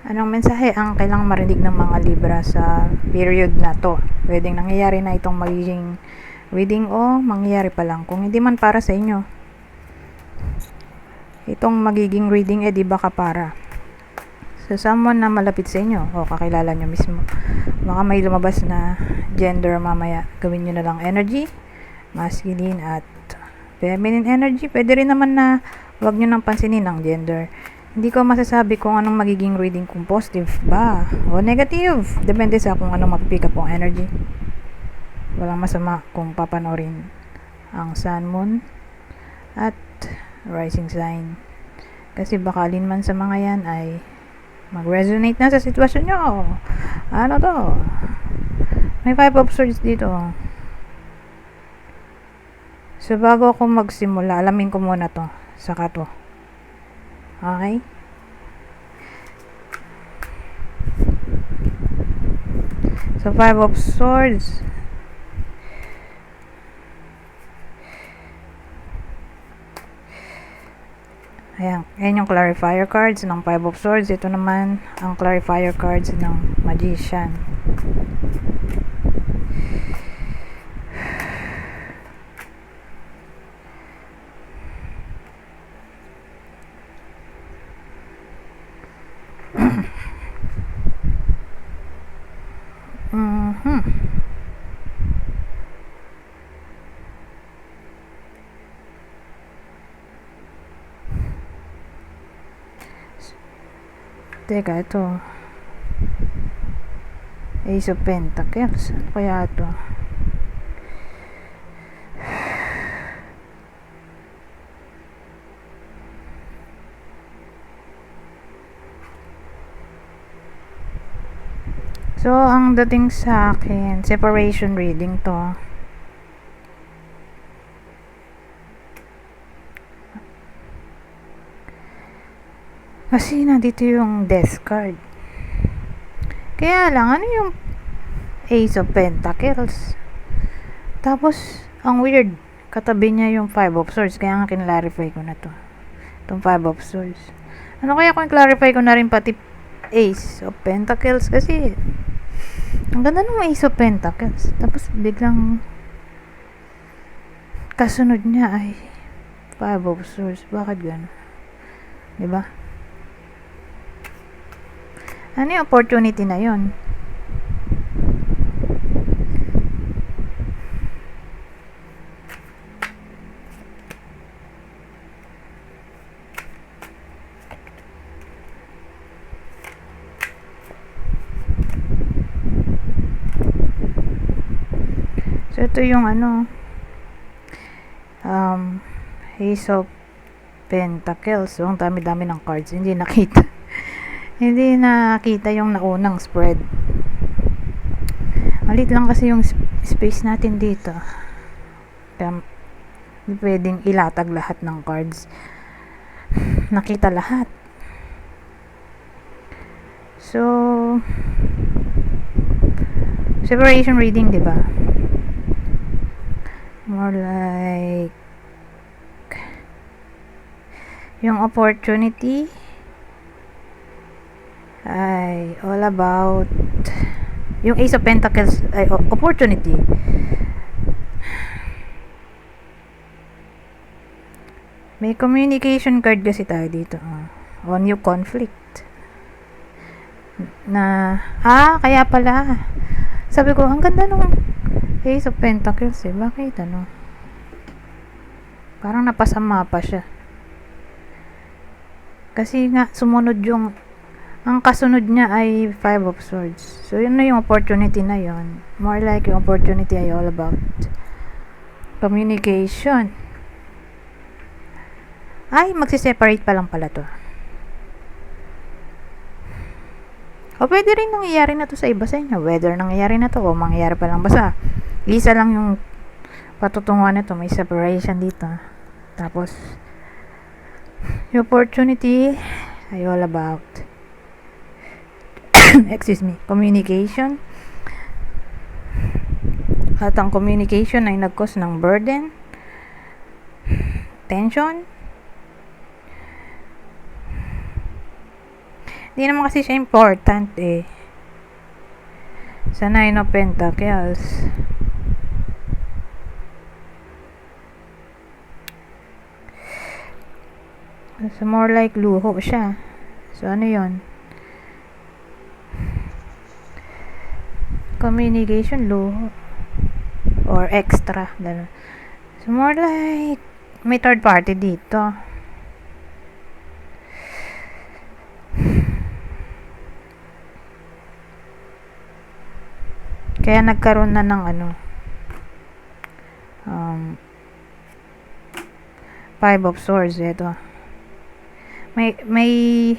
Anong mensahe ang kailangang marinig ng mga Libra sa period na to? Pwedeng nangyayari na itong magiging reading o mangyayari pa lang. Kung hindi man para sa inyo, itong magiging reading di baka para sa someone na malapit sa inyo o kakilala nyo mismo. Baka may lumabas na gender mamaya. Gawin nyo na lang energy, masculine at feminine energy. Pwede rin naman na wag nyo nang pansinin ang gender. Hindi ko masasabi kung anong magiging reading, kung positive ba o negative. Depende sa kung anong mapipick up ang energy. Walang masama kung papanorin ang sun, moon at rising sign. Kasi baka alin man sa mga yan ay mag-resonate na sa sitwasyon nyo. Ano to? May 5 of swords dito. So bago ako magsimula, alamin ko muna to. Saka to. Okay? So 5 of swords. Ayan yung clarifier cards ng 5 of swords. Ito naman ang clarifier cards ng magician. Teka, ito Ace of Pentacles. Ano kaya ito? So, ang dating sa akin, separation reading to. Kasi nandito yung death card. Kaya lang, ano yung Ace of Pentacles? Tapos, ang weird, katabi niya yung 5 of Swords. Kaya nga kinlarify ko na to. Itong 5 of Swords. Ano kaya kung clarify ko na rin pati Ace of Pentacles? Kasi, ang ganda ng Ace of Pentacles. Tapos, biglang kasunod niya ay 5 of Swords. Bakit gano'n? Diba? Ano yung opportunity na yun? So, ito yung Ace of Pentacles. So, ang dami-dami ng cards. Hindi nakita. Hindi nakita yung naunang spread. Malit lang kasi yung space natin dito. Kaya, hindi pwedeng ilatag lahat ng cards. Nakita lahat. So, separation reading, diba? More like yung opportunity ay all about yung Ace of Pentacles ay opportunity. May communication card kasi tayo dito. On new conflict. Kaya pala. Sabi ko, ang ganda nung Ace of Pentacles Bakit parang napasama pa siya. Kasi nga, sumunod ang kasunod niya ay 5 of Swords. So, yun na yung opportunity na yun. More like yung opportunity ay all about communication. Ay, magsiseparate pa lang pala to. O pwede rin nangyayari na to sa iba sa inyo. Whether nangyayari na to o mangyayari pa lang. Basta, isa lang yung patutunguhan nito. May separation dito. Tapos, yung opportunity ay all about communication. At ang communication ay nag-cause ng burden, tension, Hindi naman kasi siya important eh. Sa 9 of Pentacles. So, more like luho siya. So, ano yun? Communication, luho. Or extra. Ganun. So, more like may third party dito. Kaya nagkaroon na ng ano, 5 of Swords. Ito. May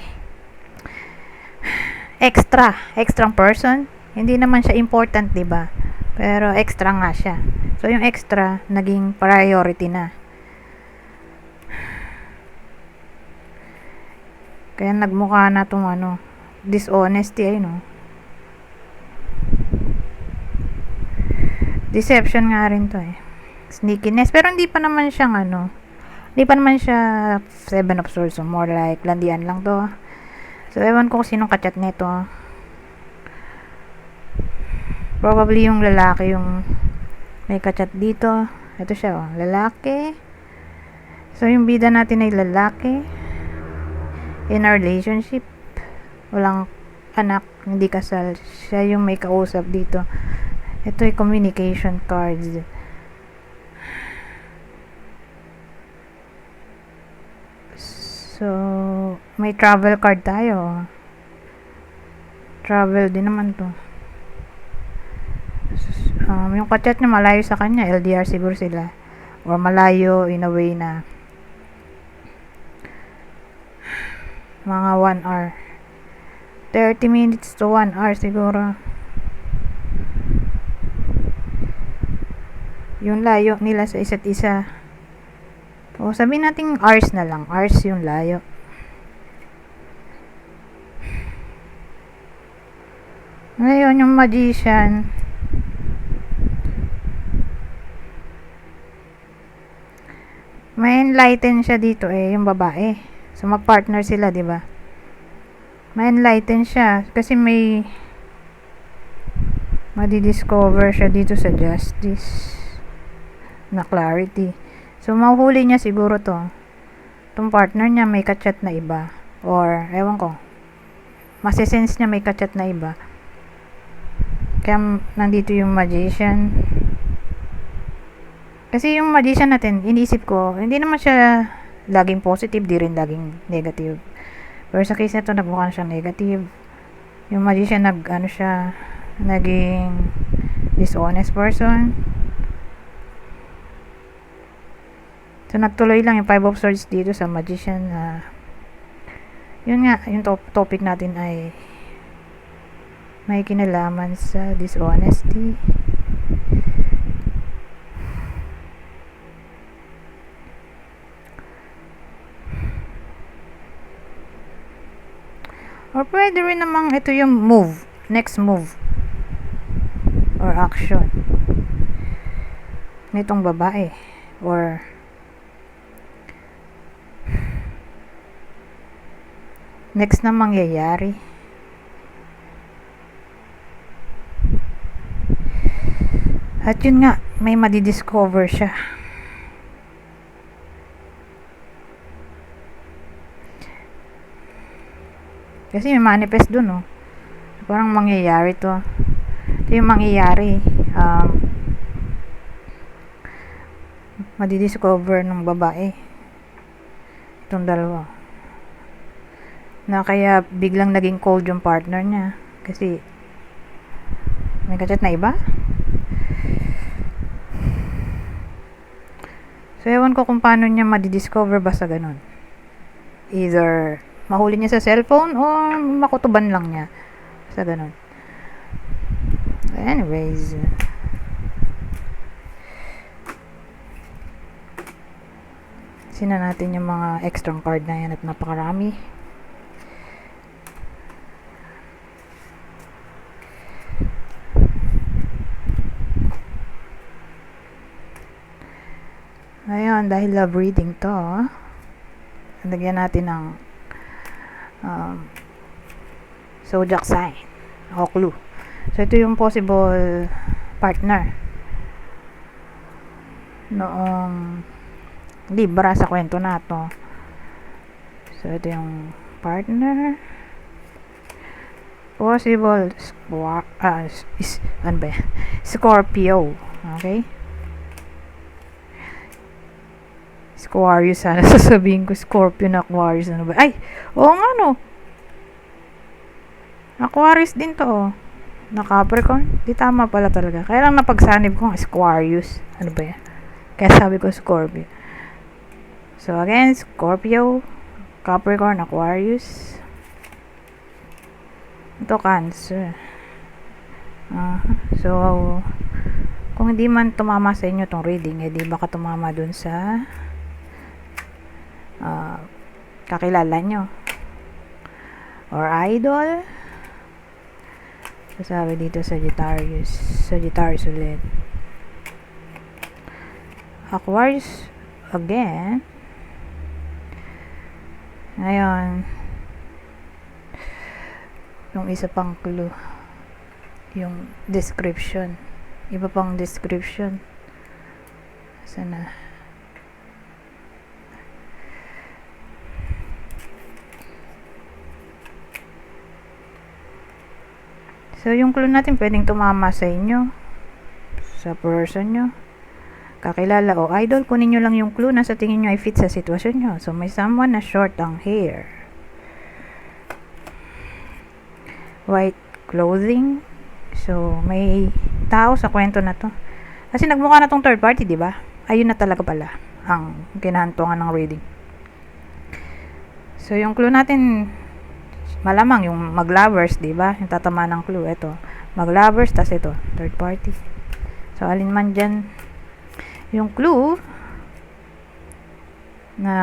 extra person. Hindi naman siya important, 'di ba? Pero extra nga siya. So yung extra naging priority na. Kaya nagmukha na tong ano, dishonesty ay no. Deception nga rin to eh. Sneakiness, pero hindi pa naman siyang ano. Hindi pa naman siya 7 of Swords, so more like landian lang to. So ewan ko kung sinong kachat nito. Probably yung lalaki yung may kachat dito. Ito siya oh, lalaki. So yung bida natin ay lalaki. In a relationship. Walang anak, hindi kasal. Siya yung may kausap dito. Ito ay communication cards. So, may travel card tayo. Travel din naman to. Yung kachat niya malayo sa kanya. LDR siguro sila. Or malayo in a way na mga 1 hour. 30 minutes to 1 hour siguro. Yung layo nila sa isa't isa. O sabihin natin hours na lang. Hours yung layo. Ngayon yung magician. May enlighten siya dito eh, yung babae. So mag-partner sila, 'di ba? May enlighten siya kasi may madi-discover siya dito sa justice na clarity. So mahuhuli niya siguro to. Tong partner niya may kachat na iba or ewan ko. Masisense niya may kachat na iba. Kaya nandito yung magician. Kasi yung magician natin, iniisip ko, hindi naman siya laging positive, di rin laging negative. Pero sa case nito, nagmukha siyang negative. Yung magician, naging dishonest person. So, nagtuloy lang yung 5 of Swords dito sa magician. Yun nga, yung topic natin ay may kinalaman sa dishonesty. Or pwede rin namang ito yung move. Next move. Or action. Nitong babae. Or next na mangyayari. At yun nga, may madidiscover siya. Kasi may manifest dun, oh. Parang mangyayari to. Ito yung mangyayari. Madidiscover ng babae. Itong dalawa. Na kaya biglang naging cold yung partner niya. Kasi may kachat na iba. So, ewan ko kung paano niya madidiscover basta ganun. Either mahuli niya sa cellphone o makutuban lang niya sa ganun. Anyways, sina natin yung mga extra card na yan at napakarami. Ayun, dahil love reading to, lagyan natin ng zodiac sign o clue. So ito yung possible partner noong Libra sa kwento na to. So ito yung partner, possible ano ba yan? Scorpio. Okay, Aquarius, sana sasabihin ko Scorpio na Aquarius. Ano ba? Ay, oo nga no. Aquarius din to, oh. Na Capricorn. Di tama pala talaga. Kaya lang napagsanib ko ang Aquarius. Ano ba yan? Kaya sabi ko Scorpio. So again, Scorpio, Capricorn, Aquarius. Ito Cancer. So, kung hindi man tumama sa inyo tong reading, di baka tumama dun sa kakilala nyo or idol. So, sabi dito Sagittarius ulit, Aquarius again. Ngayon, yung isa pang clue, yung description, iba pang description. Sana so yung clue natin pwedeng tumama sa inyo, sa person nyo, kakilala o idol. Kunin nyo lang yung clue na sa tingin nyo ay fit sa sitwasyon nyo. So may someone na short ang hair, white clothing. So may tao sa kwento na to. Kasi nagmukha na tong third party, di ba? Ayun na talaga pala ang kinahantungan ng reading. So yung clue natin, malamang yung mag-lovers, di ba? Yung tatama ng clue. Ito, mag-lovers, tas ito, third party. So alin man dyan yung clue na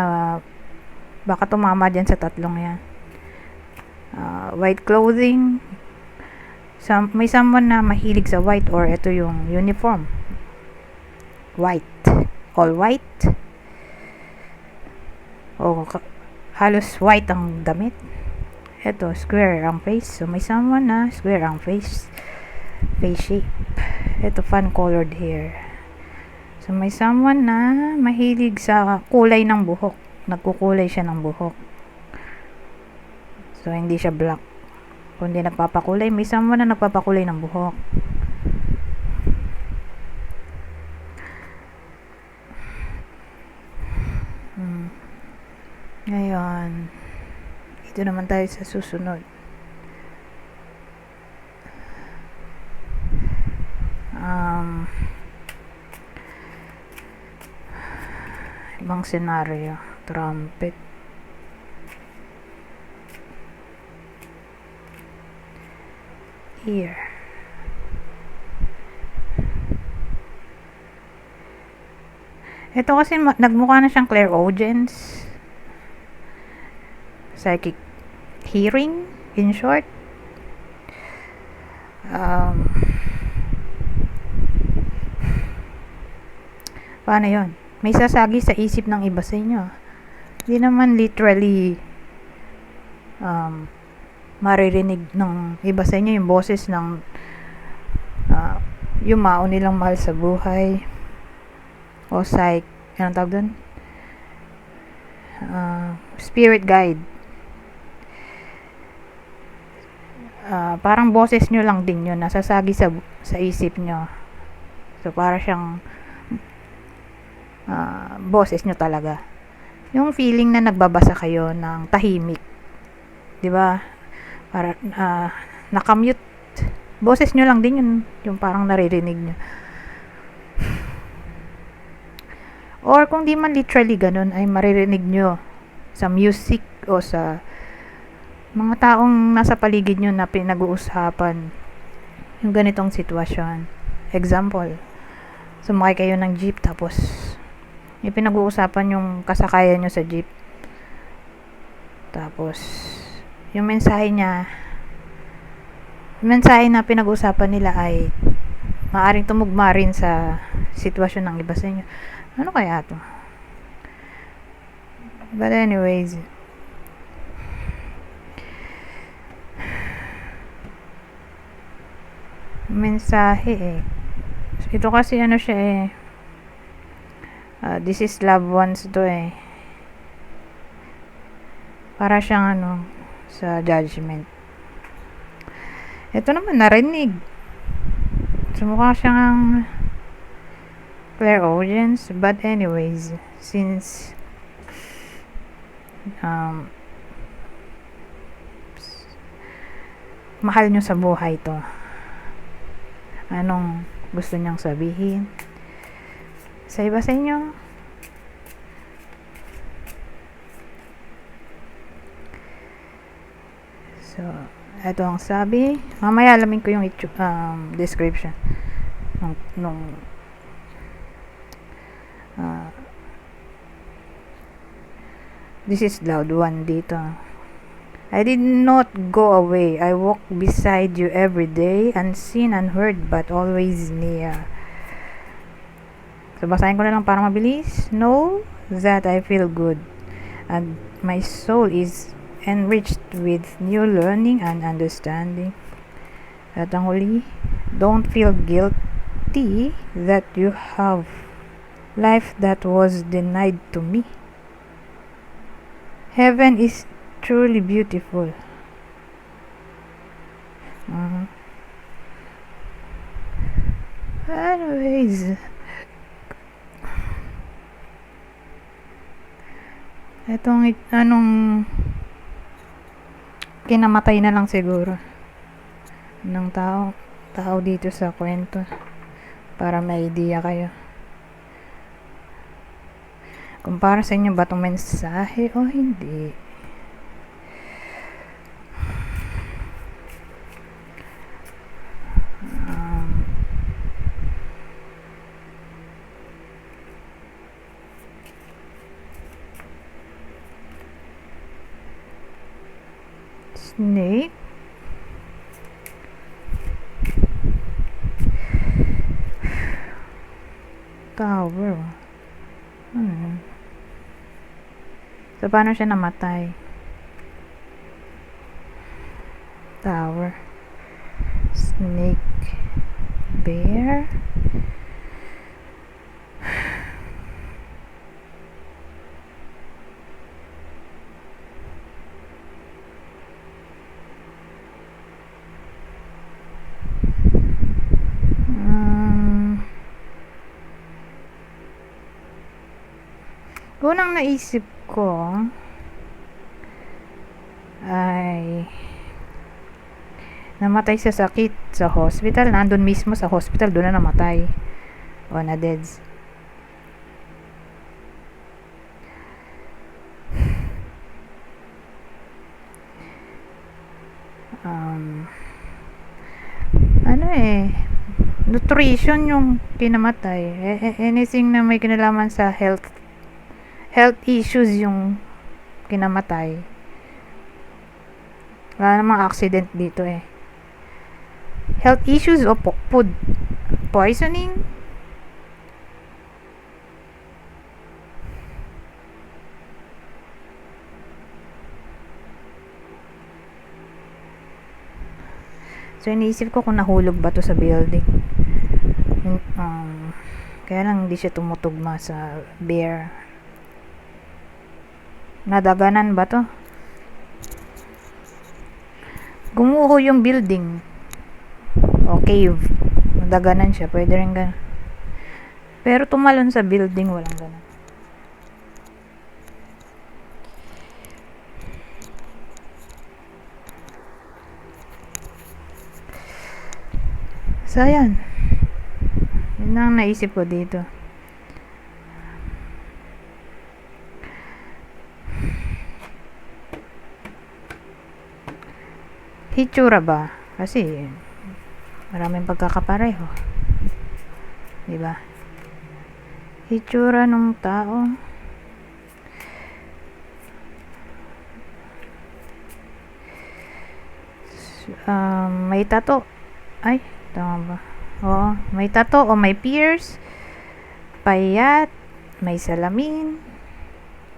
baka tumama dyan sa tatlong yan. White clothing. May someone na mahilig sa white, or ito yung uniform. White. All white. O halos white ang damit. Ito, square ang face. So, may someone na square ang face shape. Ito, fun colored hair. So, may someone na mahilig sa kulay ng buhok. Nagkukulay siya ng buhok. So, hindi siya black. Kundi nagpapakulay. May someone na nagpapakulay ng buhok. Ngayon, ito naman tayo sa susunod. Ibang senaryo. Trumpet. Here. Ito kasi nagmukha na siyang clairaudience, psychic hearing, in short. Paano yon? May sasagi sa isip ng iba sa inyo. Hindi naman literally maririnig ng iba sa inyo yung boses ng yung mao nilang mahal sa buhay, o anong tawag dun? Spirit guide. Parang boses nyo lang din yun, nasasagi sa isip nyo. So para siyang boses nyo talaga. Yung feeling na nagbabasa kayo ng tahimik, di ba? Para nakamute. Boses nyo lang din yun, yung parang naririnig nyo. Or kung di man literally ganun, ay maririnig nyo sa music o sa mga taong nasa paligid nyo na pinag-uusapan yung ganitong sitwasyon. Example, sumakay kayo ng jeep, tapos yung pinag-uusapan yung kasakayan nyo sa jeep. Tapos yung mensahe na pinag-uusapan nila ay maaring tumugma rin sa sitwasyon ng iba sa inyo. Ano kaya to? But anyways, mensahe eh. Ito kasi ano siya eh. This is loved ones to eh. Para siyang ano, sa judgment. Ito naman, narinig. So, mukha siyang clairaudience. But anyways, since mahal nyo sa buhay to, anong gusto niyang sabihin sa iba sa inyo? So, ito ang sabi. Mamaya alamin ko yung description nung this is loud one dito. I did not go away. I walk beside you every day, unseen, unheard, but always near. So, basahin ko na lang para mabilis. Know that I feel good, and my soul is enriched with new learning and understanding. At ang huli, don't feel guilty that you have life that was denied to me. Heaven is truly beautiful. Anyways, etong anong kinamatay na lang siguro ng tao dito sa kwento para may idea kayo kung para sa inyo ba itong mensahe o hindi. Snake. Tower. So, paano siya namatay? Tower. Snake. Bear. Unang naisip ko ay namatay sa sakit sa hospital. Nandun mismo sa hospital, doon na namatay o na deads. Nutrition yung kinamatay. Anything na may kinalaman sa health issues yung kinamatay. Wala namang accident dito eh. Health issues o food poisoning. So, iniisip ko kung nahulog ba to sa building. Kaya lang hindi siya tumutugma sa bear. Nadaganan ba to? Gumuho yung building. O cave. Nadaganan siya. Pwede rin ganun. Pero tumalon sa building, walang ganun. So, ayan. Yun ang naisip ko dito. Hitsura ba? Kasi, maraming pagkakapareho. Diba? Hitsura ng tao. May tato. Ay, tama ba? Oo, may tato o may pierce, payat, may salamin,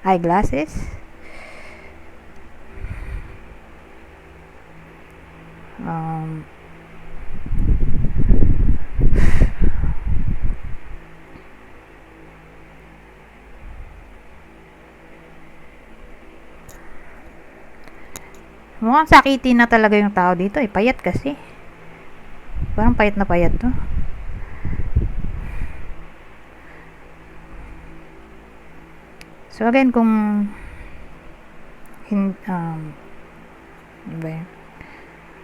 eyeglasses, Mukhang sakiti na talaga yung tao dito eh. Payat kasi. Parang payat na payat to. So again, kung ano ba yun?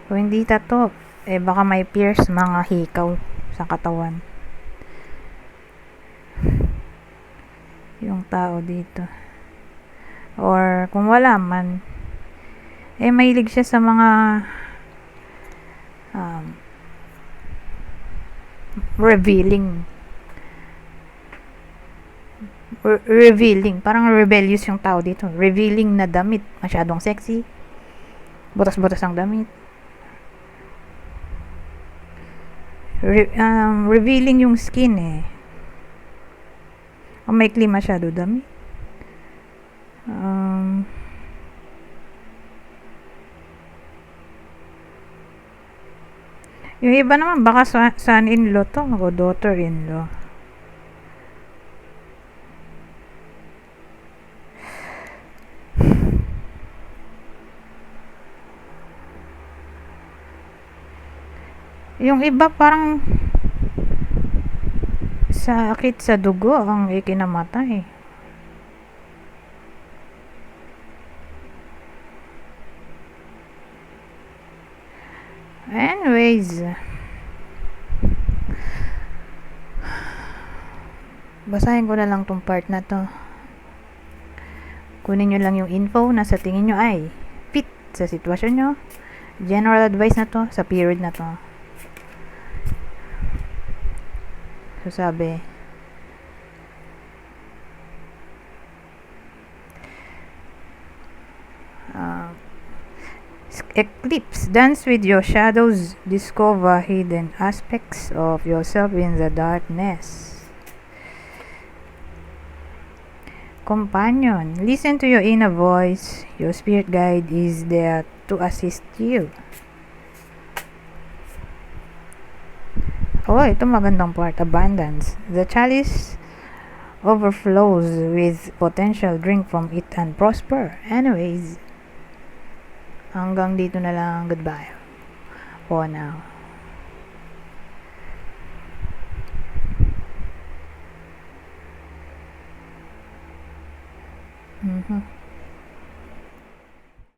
Kung hindi tato, eh baka may pierce, mga hikaw sa katawan. Yung tao dito. Or kung wala man, eh mahilig siya sa mga revealing. Revealing. Parang rebellious yung tao dito. Revealing na damit. Masyadong sexy. Butas-butas ang damit. Revealing yung skin eh. Ang maikli masyado damit. Yung iba naman baka son-in-law to o daughter-in-law. Yung iba parang sakit sa dugo ang ikinamatay. Anyways, basahin ko na lang tong part na to. Kunin nyo lang yung info na sa tingin nyo ay fit sa sitwasyon nyo. General advice na to sa period na to. So sabi, eclipse, dance with your shadows, discover hidden aspects of yourself in the darkness. Companion, listen to your inner voice. Your spirit guide is there to assist you. Oh, ito magandang part. Abundance. The chalice overflows with potential. Drink from it and prosper. Anyways, hanggang dito na lang. Goodbye for now. Mm-hmm.